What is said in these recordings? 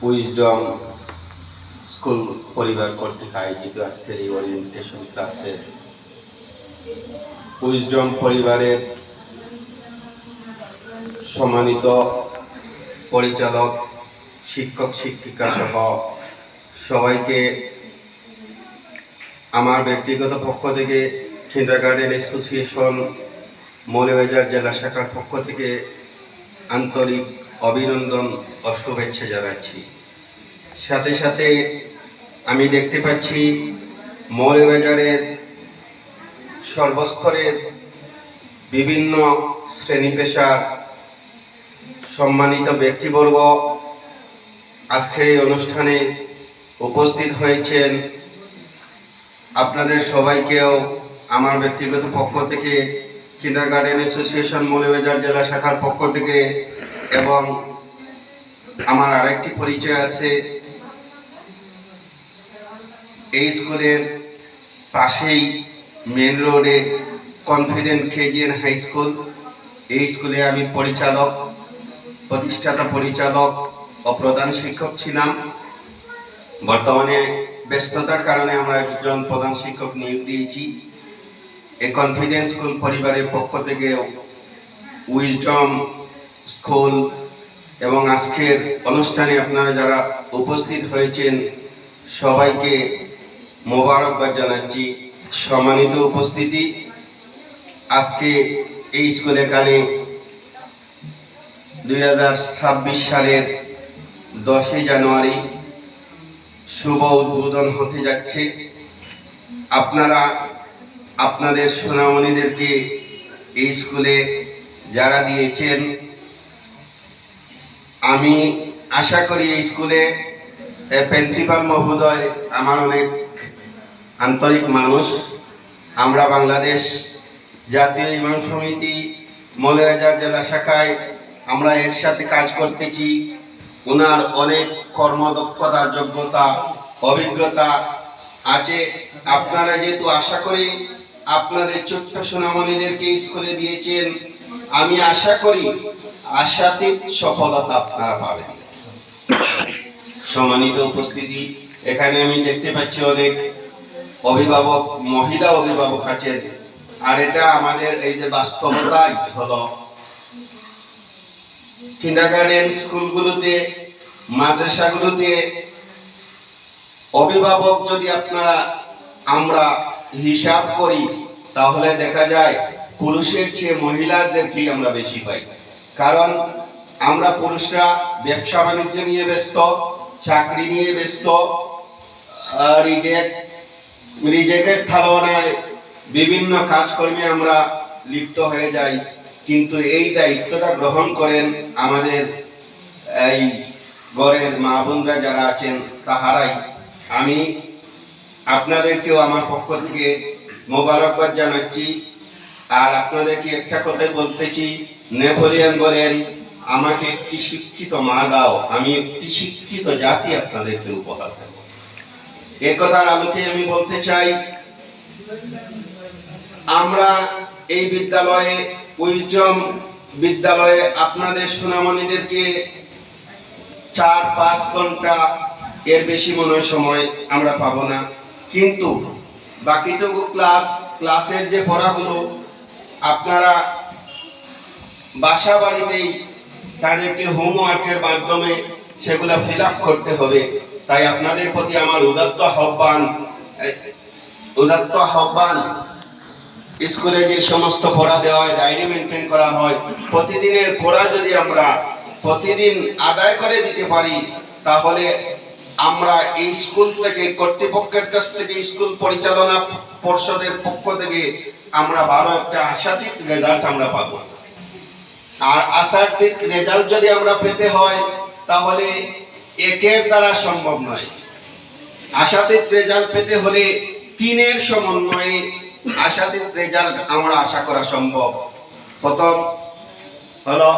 Wisdom school পরিবার কর্তৃক আয়োজিত আজকের এই ওরিয়েন্টেশন ক্লাসে উইজডম পরিবারের সম্মানিত পরিচালক, শিক্ষক শিক্ষিকা সহ সবাইকে আমার ব্যক্তিগত পক্ষ থেকে কিন্ডারগার্টেন অ্যাসোসিয়েশন মৌলভীবাজার জেলা শাখার পক্ষ থেকে আন্তরিক অভিনন্দন ও শুভেচ্ছা জানাচ্ছি। সাথে সাথে আমি দেখতে পাচ্ছি মৌলভীবাজারের সর্বস্তরের বিভিন্ন শ্রেণী পেশার সম্মানিত ব্যক্তিবর্গ আজকের এই অনুষ্ঠানে উপস্থিত হয়েছেন। আপনাদের সবাইকেও আমার ব্যক্তিগত পক্ষ থেকে কিন্ডারগার্টেন অ্যাসোসিয়েশন মৌলভীবাজার জেলা শাখার পক্ষ থেকে এবং আমার আরেকটি পরিচয় আছে, এই স্কুলের পাশেই মেন রোডে কনফিডেন্ট কেজিএন হাই স্কুল, এই স্কুলে আমি প্রতিষ্ঠাতা পরিচালক ও প্রধান শিক্ষক ছিলাম। বর্তমানে ব্যস্ততার কারণে আমরা একজন প্রধান শিক্ষক নিয়োগ দিয়েছি। এই কনফিডেন্স স্কুল পরিবারের পক্ষ থেকে উইজডম স্কুল এবং আজকের অনুষ্ঠানে আপনারা যারা উপস্থিত হয়েছেন সবাইকে মোবারকবাদ জানাচ্ছি। সম্মানিত উপস্থিতি, আজকে এই স্কুলে কানে 2026 সালের 10 জানুয়ারি শুভ উদ্বোধন হতে যাচ্ছে। আপনারা আপনাদের সোনামণিদেরকে এই স্কুলে যারা দিয়েছেন, আমি আশা করি এই স্কুলে প্রিন্সিপাল মহোদয় আমার অনেক আন্তরিক মানুষ। আমরা বাংলাদেশ জাতীয় ইমাম সমিতি মৌলভীবাজার জেলা শাখায় আমরা একসাথে কাজ করতেছি। ওনার অনেক কর্মদক্ষতা, যোগ্যতা, অভিজ্ঞতা আছে। আপনারা যেহেতু আশা করি আপনাদের ছোট্ট সোনামণিদেরকে স্কুলে দিয়েছেন, আমি আশা করি আশাতীত সফলতা আপনারা পাবেন। সম্মানিত উপস্থিতি, এখানে আমি দেখতে পাচ্ছি অনেক অভিভাবক, মহিলা অভিভাবক আছেন। আর এটা আমাদের এই যে বাস্তবতাই হলো, কিন্ডারগার্টেন স্কুলগুলোতে, মাদ্রাসাগুলোতে অভিভাবক যদি আমরা হিসাব করি তাহলে দেখা যায় পুরুষের চেয়ে মহিলাদেরকেই আমরা বেশি পাই। কারণ আমরা পুরুষরা ব্যবসা বাণিজ্য নিয়ে ব্যস্ত, চাকরি নিয়ে ব্যস্ত, রিজেকের থালনায় বিভিন্ন কাজকর্মে আমরা লিপ্ত হয়ে যাই। কিন্তু এই দায়িত্বটা গ্রহণ করেন আমাদের এই ঘরের মা বোনরা যারা আছেন তাহারাই। আমি আপনাদেরকেও আমার পক্ষ থেকে মোবারকবাদ জানাচ্ছি। আর আপনাদেরকে একটা কথাই বলতেছি, নেপোলিয়ন বলেন, আমাকে একটি শিক্ষিত মা দাও, আমি একটি শিক্ষিত জাতি আপনাদেরকে উপহার দেব। এই কথার আলোকে আমি বলতে চাই, আমরা এই বিদ্যালয়ে, উইজডম বিদ্যালয়ে আপনাদের সোনামণিদেরকে 4-5 ঘন্টা এর বেশি মনে হয় সময় আমরা পাবো না। কিন্তু বাকিটুকু ক্লাসের যে পড়াগুলো আপনারা বাসা বাড়িতেই তাদেরকে হোমওয়ার্কের মাধ্যমে সেগুলো ফিল আপ করতে হবে। তাই আপনাদের প্রতি আমার উদাত্ত আহ্বান, স্কুলে যে সমস্ত পড়া দেওয়া হয়, ডায়েরি মেনটেন করা হয়, প্রতিদিনের পড়া যদি আমরা প্রতিদিন আদায় করে দিতে পারি তাহলে আমরা এই স্কুল থেকে, কর্তৃপক্ষের কাছ থেকে, স্কুল পরিচালনা পর্ষদের পক্ষ থেকে আমরা ভালো একটা আশাতীত রেজাল্ট আমরা পাবো। আর আশাতীত রেজাল্ট যদি আমরা পেতে হয় তাহলে একের দ্বারা সম্ভব নয়। আশাতীত রেজাল্ট পেতে হলে 3-এর সমন্বয়ে আশাতীত রেজাল্ট আমরা আশা করা সম্ভব। প্রথম হলো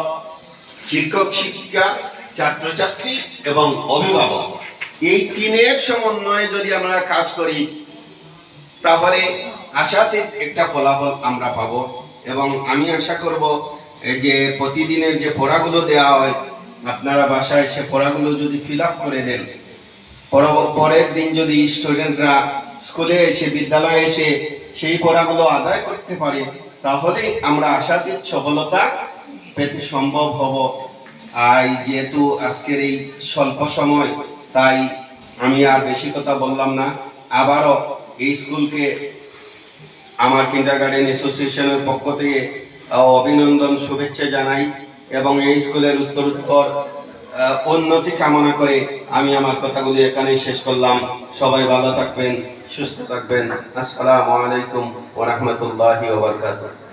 শিক্ষক শিক্ষিকা, ছাত্রছাত্রী এবং অভিভাবক। এই 3-এর সমন্বয়ে যদি আমরা কাজ করি তাহলে আশাতীত একটা ফলাফল আমরা পাবো। এবং আমি আশা করব যে প্রতিদিনের যে পড়াগুলো দেওয়া হয় আপনারা বাসায় এসে পড়াগুলো যদি ফিল আপ করে দেন, পরের দিন যদি স্টুডেন্টরা স্কুলে এসে বিদ্যালয়ে এসে সেই পড়াগুলো আদায় করতে পারে, তাহলে আমরা আশাতীত সফলতা পেতে সম্ভব হব। আর যেহেতু আজকের এই স্বল্প সময়, তাই আমি আর বেশি কথা বললাম না। আবারও এই স্কুলকে আমার কিন্ডারগার্টেন অ্যাসোসিয়েশনের পক্ষ থেকে অভিনন্দন, শুভেচ্ছা জানাই এবং এই স্কুলের উত্তরোত্তর উন্নতি কামনা করে আমি আমার কথাগুলি এখানেই শেষ করলাম। সবাই ভালো থাকবেন, সুস্থ থাকবেন। আসসালামু আলাইকুম ওয়া রাহমাতুল্লাহি ওয়া বারাকাতুহু।